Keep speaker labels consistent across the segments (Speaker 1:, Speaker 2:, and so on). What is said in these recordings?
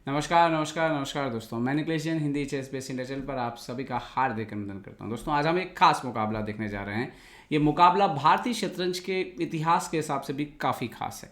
Speaker 1: नमस्कार नमस्कार नमस्कार दोस्तों, मैं Nikhilesh Jain Hindi ChessBase India channel पर आप सभी का हार्दिक अभिनंदन करता हूं। दोस्तों, आज हम एक खास मुकाबला देखने जा रहे हैं। ये मुकाबला भारतीय शतरंज के इतिहास के हिसाब से भी काफ़ी खास है।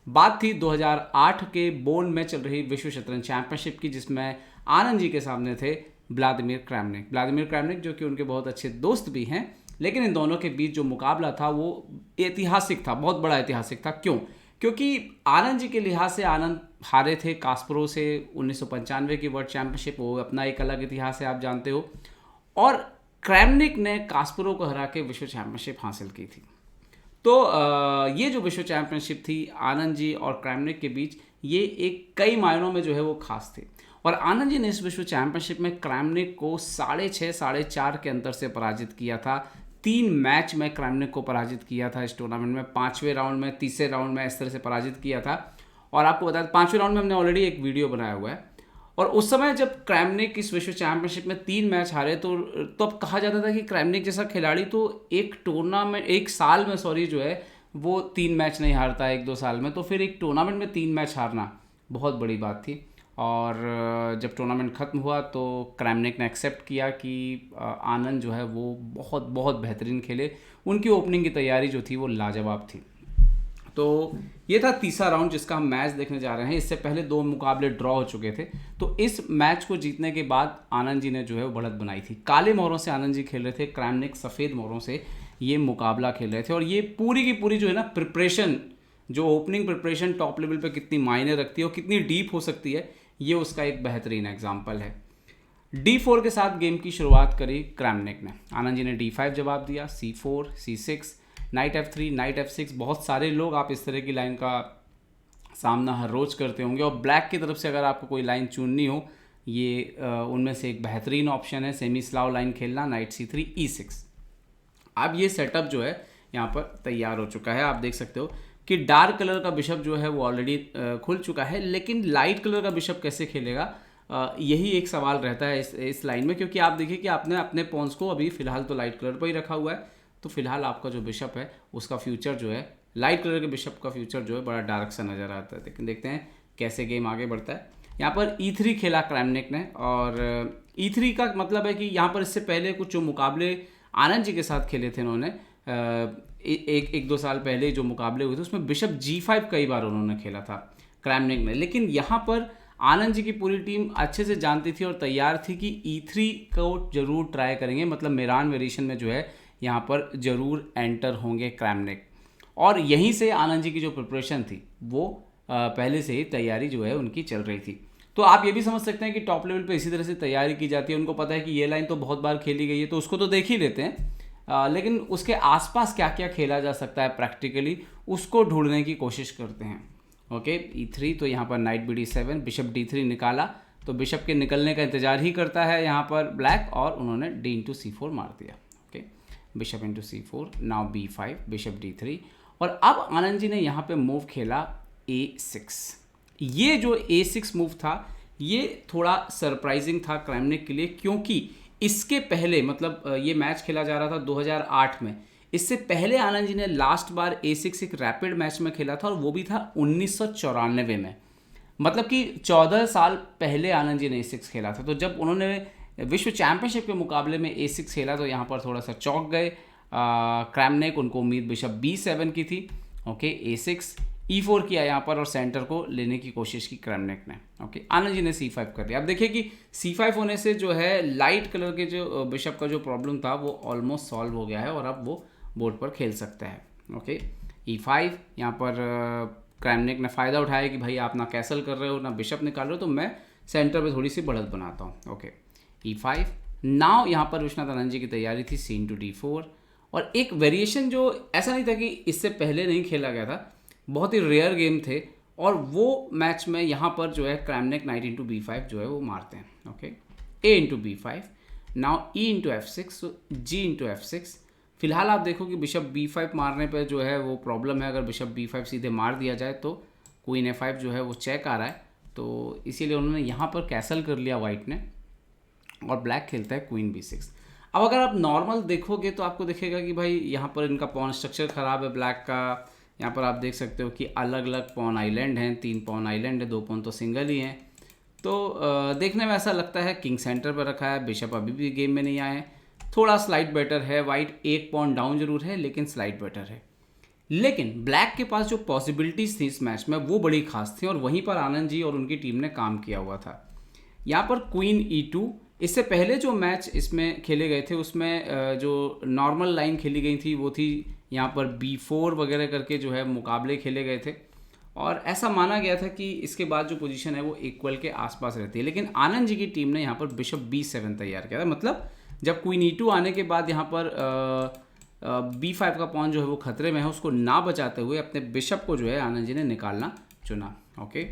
Speaker 1: बात थी 2008 के बोन में चल रही विश्व शतरंज चैंपियनशिप की, जिसमें आनंद जी के सामने थे व्लादिमीर क्रैमनिक, जो कि उनके बहुत अच्छे दोस्त भी हैं। लेकिन इन दोनों के बीच जो मुकाबला था वो ऐतिहासिक था, बहुत बड़ा ऐतिहासिक था। क्यों? क्योंकि आनंद जी के लिहाज से आनंद हारे थे कास्परोव से 1995 की वर्ल्ड चैंपियनशिप, वो अपना एक अलग इतिहास है, आप जानते हो। और क्रैमनिक ने कास्परोव को हरा के विश्व चैंपियनशिप हासिल की थी। तो ये जो विश्व चैंपियनशिप थी आनंद जी और क्रैमनिक के बीच, ये एक कई मायनों में जो है वो खास थी। और आनंद जी ने इस विश्व चैंपियनशिप में क्रैमनिक को 6.5 4.5 के अंतर से पराजित किया था। 3 मैच में क्रैमनिक को पराजित किया था इस टूर्नामेंट में। 5वें राउंड में, तीसरे राउंड में इस तरह से पराजित किया था। और आपको बता दें, 5वें राउंड में हमने ऑलरेडी एक वीडियो बनाया हुआ है। और उस समय जब क्रैमनिक इस विश्व चैंपियनशिप में 3 मैच हारे, तो अब कहा जाता था कि क्रैमनिक जैसा खिलाड़ी तो एक टूर्नामेंट, एक साल में सॉरी जो है वो 3 मैच नहीं हारता है 1-2 साल में। तो फिर एक टूर्नामेंट में 3 मैच हारना बहुत बड़ी बात थी। और जब टूर्नामेंट ख़त्म हुआ तो क्रैमनिक ने एक्सेप्ट किया कि आनंद जो है वो बहुत बहुत बेहतरीन खेले। उनकी ओपनिंग की तैयारी जो थी वो लाजवाब थी। तो ये था तीसरा राउंड जिसका हम मैच देखने जा रहे हैं। इससे पहले 2 मुकाबले ड्रॉ हो चुके थे। तो इस मैच को जीतने के बाद आनंद जी ने जो है वो बढ़त बनाई थी। काले मोहरों से आनंद जी खेल रहे थे, क्रैमनिक सफ़ेद मोहरों से ये मुकाबला खेल रहे थे। और ये पूरी की पूरी जो है ना प्रिपरेशन, जो ओपनिंग प्रिपरेशन टॉप लेवल पे कितनी मायने रखती है और कितनी डीप हो सकती है, ये उसका एक बेहतरीन एग्जाम्पल है। D4 के साथ गेम की शुरुआत करी क्रैमनिक ने। आनंद जी ने D5 जवाब दिया, C4, C6, night F3, night F6। बहुत सारे लोग आप इस तरह की लाइन का सामना हर रोज़ करते होंगे। और ब्लैक की तरफ से अगर आपको कोई लाइन चुननी हो, ये उनमें से एक बेहतरीन ऑप्शन है सेमी स्लाव लाइन खेलना, नाइट C3, E6। अब ये सेटअप जो है यहाँ पर तैयार हो चुका है। आप देख सकते हो कि डार्क कलर का बिशप जो है वो ऑलरेडी खुल चुका है। लेकिन लाइट कलर का बिशप कैसे खेलेगा, यही एक सवाल रहता है इस लाइन में। क्योंकि आप देखिए कि आपने अपने पॉन्स को अभी फिलहाल तो लाइट कलर पर ही रखा हुआ है। तो फिलहाल आपका जो बिशप है उसका फ्यूचर जो है, लाइट कलर के बिशप का फ्यूचर जो है बड़ा डार्क सा नज़र आता है। लेकिन देखते हैं कैसे गेम आगे बढ़ता है। यहाँ पर E3 खेला क्रैमनिक ने। और E3 का मतलब है कि यहाँ पर इससे पहले कुछ जो मुकाबले आनंद जी के साथ खेले थे इन्होंने, एक 2 साल पहले जो मुकाबले हुए थे उसमें बिशप G5 कई बार उन्होंने खेला था क्रैमनिक ने। लेकिन यहाँ पर आनंद जी की पूरी टीम अच्छे से जानती थी और तैयार थी कि E3 को जरूर ट्राई करेंगे, मतलब मेरान वेरिएशन में जो है यहाँ पर जरूर एंटर होंगे क्रैमनिक। और यहीं से आनंद जी की जो प्रिपरेशन थी वो पहले से ही तैयारी जो है उनकी चल रही थी। तो आप ये भी समझ सकते हैं कि टॉप लेवल पे इसी तरह से तैयारी की जाती है। उनको पता है कि ये लाइन तो बहुत बार खेली गई है, तो उसको तो देख ही लेते हैं। लेकिन उसके आसपास क्या क्या खेला जा सकता है प्रैक्टिकली, उसको ढूंढने की कोशिश करते हैं। ओके, E3 तो यहाँ पर नाइट BD7, बिशप D3 निकाला। तो बिशप के निकलने का इंतजार ही करता है यहाँ पर ब्लैक, और उन्होंने D/C4 मार दिया। Okay, bishop C4, now B5, bishop D3। और अब आनंद जी ने यहाँ पे मूव खेला A6। ये जो A6 मूव था ये थोड़ा सरप्राइजिंग था क्रैमनिक के लिए, क्योंकि इसके पहले, मतलब ये मैच खेला जा रहा था 2008 में। इससे पहले आनंद जी ने लास्ट बार A6 एक रैपिड मैच में खेला था, और वो भी था 1994 में। मतलब कि 14 साल पहले आनंद जी ने A6 खेला था। तो जब उन्होंने विश्व चैंपियनशिप के मुकाबले में A6 खेला तो यहाँ पर थोड़ा सा चौंक गए क्रैमनिक। उनको उम्मीद बिशप B7 की थी। ओके, A6, E4 किया यहाँ पर, और सेंटर को लेने की कोशिश की क्रैमनिक ने। ओके, आनंद जी ने C5 कर दिया। अब देखिए कि C5 होने से जो है लाइट कलर के जो बिशप का जो प्रॉब्लम था वो ऑलमोस्ट सॉल्व हो गया है, और अब वो बोर्ड पर खेल सकता है। ओके, E5 यहाँ पर क्रैमनिक ने फ़ायदा उठाया कि भाई आप ना कैसल कर रहे हो ना बिशप निकाल रहे हो, तो मैं सेंटर पे थोड़ी सी बढ़त बनाता हूँ। Okay, E5। नाउ यहाँ पर विश्वनाथ आनंद जी की तैयारी थी C/D4। और एक वेरिएशन जो ऐसा नहीं था कि इससे पहले नहीं खेला गया था, बहुत ही रेयर गेम थे। और वो मैच में यहाँ पर जो है क्रैमनिक knight/B5 जो है वो मारते हैं। Okay, A/B5, now E/F6, G/F6। फिलहाल आप देखो कि बिशप B5 मारने पे जो है वो प्रॉब्लम है। अगर बिशप B5 सीधे मार दिया जाए तो क्वीन A5 जो है वो चेक आ रहा है। तो इसीलिए उन्होंने यहाँ पर कैसल कर लिया वाइट ने, और ब्लैक खेलता है क्वीन B6। अब अगर आप नॉर्मल देखोगे तो आपको दिखेगा कि भाई यहाँ पर इनका पॉन स्ट्रक्चर ख़राब है ब्लैक का। यहाँ पर आप देख सकते हो कि अलग अलग पॉन आइलैंड हैं, 3 पॉन आइलैंड है, 2 पॉन तो सिंगल ही हैं। तो देखने में ऐसा लगता है किंग सेंटर पर रखा है, बिशप अभी भी गेम में नहीं आए हैं, थोड़ा स्लाइड बेटर है, वाइट एक पॉइंट डाउन जरूर है लेकिन स्लाइड बेटर है। लेकिन ब्लैक के पास जो पॉसिबिलिटीज थी इस मैच में वो बड़ी खास थी और वहीं पर आनंद जी और उनकी टीम ने काम किया हुआ था। यहाँ पर क्वीन E2, इससे पहले जो मैच इसमें खेले गए थे उसमें जो नॉर्मल लाइन खेली गई थी वो थी यहाँ पर B4 वगैरह करके जो है मुकाबले खेले गए थे और ऐसा माना गया था कि इसके बाद जो पोजीशन है वो इक्वल के आसपास रहती है। लेकिन आनंद जी की टीम ने यहाँ पर बिशप B7 तैयार किया था, मतलब जब क्वीन E2 आने के बाद यहाँ पर B5 का पॉन जो है वो खतरे में है, उसको ना बचाते हुए अपने बिशप को जो है आनंद जी ने निकालना चुना। ओके,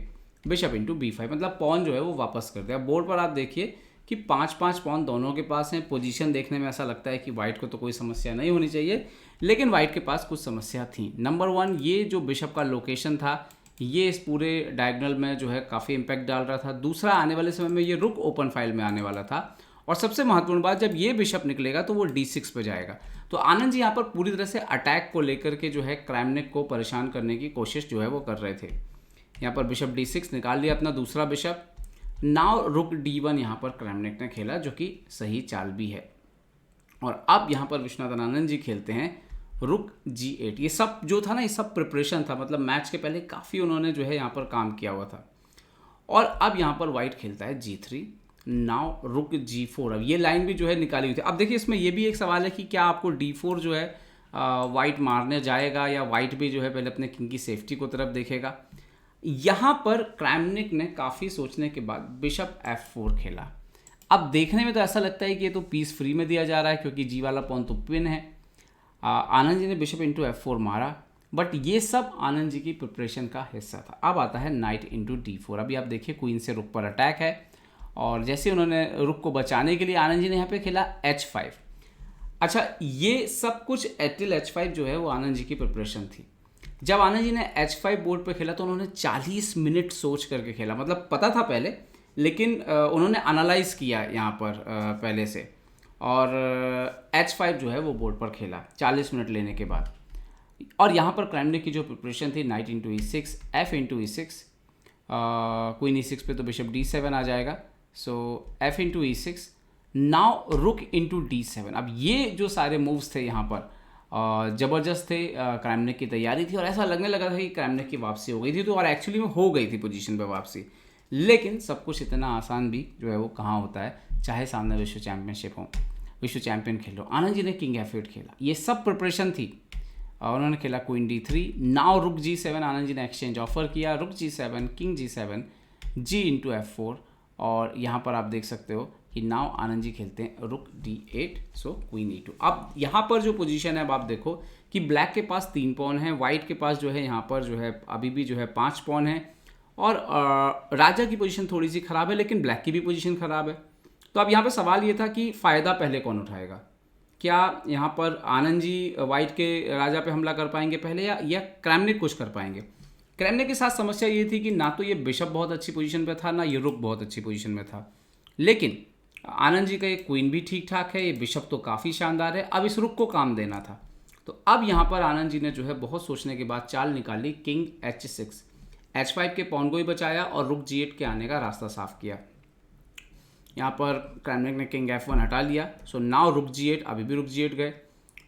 Speaker 1: बिशप इंटू B5, मतलब पॉन जो है वो वापस कर दिया। बोर्ड पर आप देखिए कि 5-5 पॉन दोनों के पास हैं। पोजीशन देखने में ऐसा लगता है कि वाइट को तो कोई समस्या नहीं होनी चाहिए, लेकिन वाइट के पास कुछ समस्या थी। नंबर 1, ये जो बिशप का लोकेशन था ये इस पूरे डायगोनल में जो है काफ़ी इम्पैक्ट डाल रहा था। दूसरा, आने वाले समय में ये रुक ओपन फाइल में आने वाला था और सबसे महत्वपूर्ण बात, जब ये बिशप निकलेगा तो वो D6 पे जाएगा। तो आनंद जी यहाँ पर पूरी तरह से अटैक को लेकर के जो है क्रैमनिक को परेशान करने की कोशिश जो है वो कर रहे थे। यहाँ पर बिशप D6 निकाल लिया अपना दूसरा बिशप। नाउ रुक D1 यहाँ पर क्रैमनिक ने खेला, जो कि सही चाल भी है। और अब यहाँ पर विश्वनाथन आनंद जी खेलते हैं रुक G8। ये सब जो था ना, ये सब प्रिपरेशन था, मतलब मैच के पहले काफ़ी उन्होंने जो है यहाँ पर काम किया हुआ था। और अब यहाँ पर वाइट खेलता है G3, नाउ रुक G4। अब ये लाइन भी जो है निकाली हुई थी। अब देखिए इसमें ये भी एक सवाल है कि क्या आपको D4 जो है वाइट मारने जाएगा या वाइट भी जो है पहले अपने किंग की सेफ्टी को तरफ देखेगा। यहाँ पर क्रैमनिक ने काफ़ी सोचने के बाद बिशप F4 खेला। अब देखने में तो ऐसा लगता है कि ये तो पीस फ्री में दिया जा रहा है क्योंकि जी वाला पॉन तो पिन है। आनंद जी ने बिशप इंटू F4 मारा, बट ये सब आनंद जी की प्रिपरेशन का हिस्सा था। अब आता है नाइट इंटू D4। अभी आप देखिए क्वीन से रुक पर अटैक है और जैसे उन्होंने रुक को बचाने के लिए आनंद जी ने यहाँ पे खेला H5। अच्छा, ये सब कुछ टिल H5 जो है वो आनंद जी की प्रिपरेशन थी। जब आनंद जी ने H5 बोर्ड पे खेला तो उन्होंने 40 मिनट सोच करके खेला, मतलब पता था पहले लेकिन उन्होंने एनालाइज किया यहाँ पर पहले से, और H5 जो है वो बोर्ड पर खेला 40 मिनट लेने के बाद। और यहाँ पर क्रैमनिक की जो प्रिपरेशन थी, night into E6, F into E6, queen E6 पे तो बिशप D7 आ जाएगा, सो F इंटू E6, नाउ रुक इंटू D7। अब ये जो सारे मूव्स थे यहाँ पर ज़बरदस्त थे, क्रैमनिक की तैयारी थी और ऐसा लगने लगा था कि क्रैमनिक की वापसी हो गई थी, तो और एक्चुअली में हो गई थी पोजीशन पे वापसी। लेकिन सब कुछ इतना आसान भी जो है वो कहाँ होता है, चाहे सामने विश्व चैम्पियनशिप हो, विश्व चैंपियन खेलो। आनंद जी ने किंग F8 खेला, ये सब प्रिपरेशन थी। उन्होंने खेला क्वीन D3, नाउ रुक G7, आनंद जी ने एक्सचेंज ऑफर किया, रुक G7, king G7, G into F4, और यहाँ पर आप देख सकते हो कि नाउ आनंद जी खेलते हैं रुक D8, सो क्वीन E2। अब यहाँ पर जो पोजीशन है, अब आप देखो कि ब्लैक के पास 3 पॉन है, वाइट के पास जो है यहाँ पर जो है अभी भी जो है 5 पॉन है, और राजा की पोजीशन थोड़ी सी ख़राब है लेकिन ब्लैक की भी पोजीशन ख़राब है। तो अब यहाँ पर सवाल ये था कि फ़ायदा पहले कौन उठाएगा, क्या यहाँ पर आनंद जी वाइट के राजा पे हमला कर पाएंगे पहले, या क्रैमनिक कुछ कर पाएंगे। क्रैमनिक के साथ समस्या ये थी कि ना तो ये बिशप बहुत अच्छी पोजीशन पे था, ना ये रुक बहुत अच्छी पोजीशन में था, लेकिन आनंद जी का ये क्वीन भी ठीक ठाक है, ये बिशप तो काफ़ी शानदार है, अब इस रुक को काम देना था। तो अब यहाँ पर आनंद जी ने जो है बहुत सोचने के बाद चाल निकाली, किंग H6, H5 के पॉन को ही बचाया और रुक G8 के आने का रास्ता साफ किया। यहाँ पर क्रैमनिक ने किंग F1 हटा लिया, सो नाउ रुक G8, अभी भी रुक G8 गए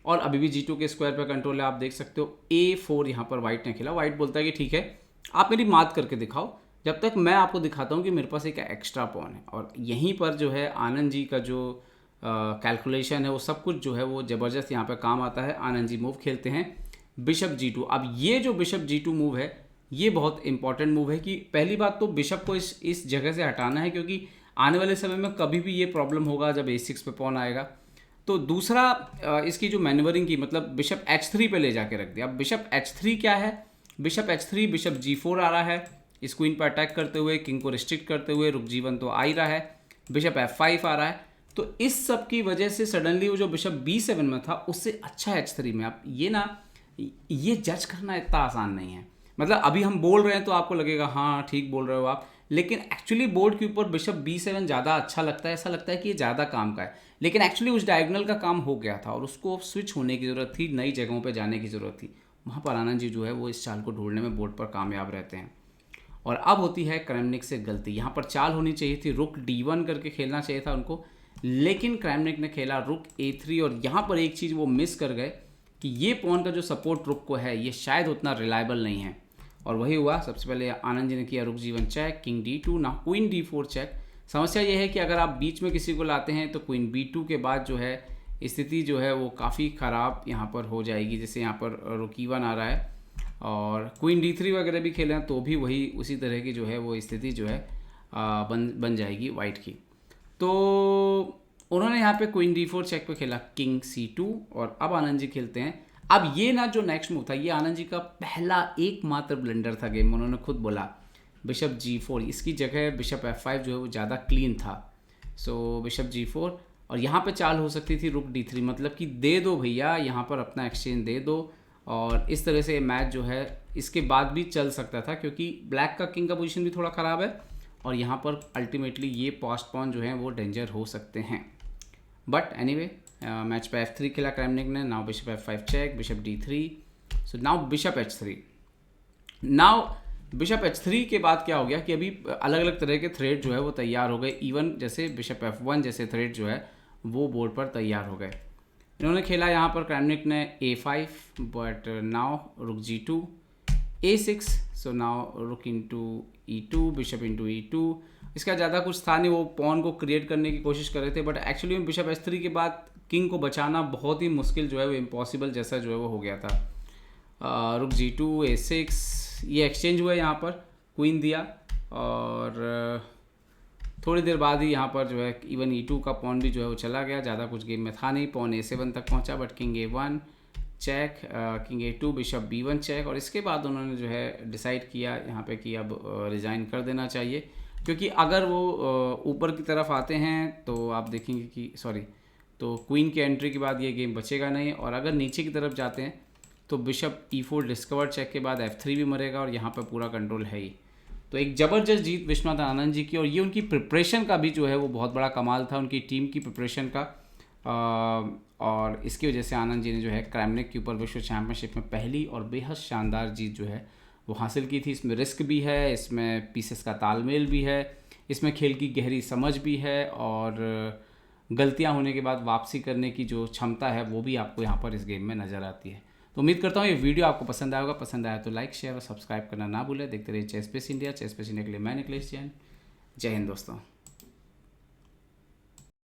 Speaker 1: और अभी भी G2 के स्क्वायर पर कंट्रोल है, आप देख सकते हो। A4 यहाँ पर वाइट ने खेला। वाइट बोलता है कि ठीक है, आप मेरी मात करके दिखाओ जब तक मैं आपको दिखाता हूँ कि मेरे पास एक एक्स्ट्रा पॉन है। और यहीं पर जो है आनंद जी का जो कैलकुलेशन है वो सब कुछ जो है वो ज़बरदस्त यहाँ पर काम आता है। आनंद जी मूव खेलते हैं बिशप G2। अब ये जो बिशप G2 मूव है ये बहुत इंपॉर्टेंट मूव है कि पहली बात तो बिशप को इस जगह से हटाना है, क्योंकि आने वाले समय में कभी भी ये प्रॉब्लम होगा जब A6 पे पॉन आएगा। तो दूसरा, इसकी जो मैन्यूवरिंग की, मतलब बिशप H3 पे ले जाके रख दिया। अब बिशप H3 क्या है, बिशप H3 बिशप G4 आ रहा है, इस क्वीन पर अटैक करते हुए, किंग को रिस्ट्रिक्ट करते हुए। रुक G1 तो आ ही रहा है, बिशप F5 आ रहा है। तो इस सब की वजह से सडनली वो जो बिशप B7 में था उससे अच्छा H3 में। आप ये जज करना इतना आसान नहीं है। मतलब अभी हम बोल रहे हैं तो आपको लगेगा हाँ ठीक बोल रहे हो आप, लेकिन एक्चुअली बोर्ड के ऊपर बिशप B7 ज़्यादा अच्छा लगता है, ऐसा लगता है कि ये ज़्यादा काम का है, लेकिन एक्चुअली उस डायगोनल का काम हो गया था और उसको स्विच होने की ज़रूरत थी, नई जगहों पे जाने की ज़रूरत थी। वहाँ पर आनंद जी जो है वो इस चाल को ढूंढने में बोर्ड पर कामयाब रहते हैं। और अब होती है क्रैमनिक से गलती। यहाँ पर चाल होनी चाहिए थी, रुक D1 करके खेलना चाहिए था उनको, लेकिन क्रैमनिक ने खेला रुक A3 और यहाँ पर एक चीज़ वो मिस कर गए कि ये पॉन का जो सपोर्ट रुक को है ये शायद उतना रिलायबल नहीं है, और वही हुआ। सबसे पहले आनंद जी ने किया रुक G1 चेक, किंग D2, ना क्वीन D4 चेक। समस्या ये है कि अगर आप बीच में किसी को लाते हैं तो क्वीन B2 के बाद जो है स्थिति जो है वो काफ़ी ख़राब यहाँ पर हो जाएगी। जैसे यहाँ पर रुक E1 आ रहा है और क्वीन D3 वगैरह भी खेलें तो भी वही उसी तरह की जो है वो स्थिति जो है बन जाएगी वाइट की। तो उन्होंने यहाँ पे क्वीन D4 चेक पे खेला किंग C2 और अब आनंद जी खेलते हैं। अब ये ना जो नेक्स्ट मूव था ये आनंद जी का पहला एकमात्र ब्लंडर था गेम में। उन्होंने खुद बोला बिशप G4, इसकी जगह बिशप F5 जो है वो ज़्यादा क्लीन था। सो बिशप G4 और यहाँ पे चाल हो सकती थी रुक D3, मतलब कि दे दो भैया यहाँ पर अपना एक्सचेंज दे दो, और इस तरह से मैच जो है इसके बाद भी चल सकता था क्योंकि ब्लैक का किंग का पोजीशन भी थोड़ा ख़राब है और यहाँ पर अल्टीमेटली ये पास्ट पॉन जो है वो डेंजर हो सकते हैं। बट एनीवे मैच पे F3 खेला क्रैमनिक ने। Now bishop F5 check, bishop D3, so now bishop H3। Now bishop H3 के बाद क्या हो गया कि अभी अलग अलग तरह के थ्रेड जो है वो तैयार हो गए। इवन जैसे बिशप F1 जैसे थ्रेड जो है वो बोर्ड पर तैयार हो गए। इन्होंने खेला यहाँ पर क्रैमनिक ने A5, बट नाउ रुक G2, A6, सो नाउ रुक into E2, bishop into E2। इसका ज़्यादा कुछ था नहीं, वो पॉन को क्रिएट करने की कोशिश कर रहे थे, बट एक्चुअली में बिशप H3 के बाद किंग को बचाना बहुत ही मुश्किल जो है वो इम्पॉसिबल जैसा जो है वो हो गया था। रुक G2, A6, ये एक्सचेंज हुआ यहाँ पर, क्वीन दिया और थोड़ी देर बाद ही यहाँ पर जो है इवन E2 का पॉन भी जो है वो चला गया। ज़्यादा कुछ गेम में था नहीं, पॉन A7 तक पहुँचा, but king A1 check, king A2, bishop B1 check. और इसके बाद उन्होंने जो है डिसाइड किया यहाँ पे कि अब रिज़ाइन कर देना चाहिए, क्योंकि अगर वो ऊपर की तरफ आते हैं तो आप देखेंगे कि तो क्वीन के एंट्री के बाद ये गेम बचेगा नहीं, और अगर नीचे की तरफ जाते हैं तो बिशप E4 डिस्कवर चेक के बाद F3 भी मरेगा और यहाँ पर पूरा कंट्रोल है ही। तो एक ज़बरदस्त जीत विश्वनाथन आनंद जी की, और ये उनकी प्रिपरेशन का भी जो है वो बहुत बड़ा कमाल था, उनकी टीम की प्रिपरेशन का। और इसकी वजह से आनंद जी ने जो है क्रैमनिक के ऊपर विश्व चैम्पियनशिप में पहली और बेहद शानदार जीत जो है वो हासिल की थी। इसमें रिस्क भी है, इसमें पीसेस का तालमेल भी है, इसमें खेल की गहरी समझ भी है, और गलतियां होने के बाद वापसी करने की जो क्षमता है वो भी आपको यहाँ पर इस गेम में नज़र आती है। तो उम्मीद करता हूँ ये वीडियो आपको पसंद आएगा। पसंद आया तो लाइक शेयर और सब्सक्राइब करना ना भूलें। देखते रहिए ChessBase India. ChessBase India के लिए मैं निकलेश जैन। जय हिंद दोस्तों।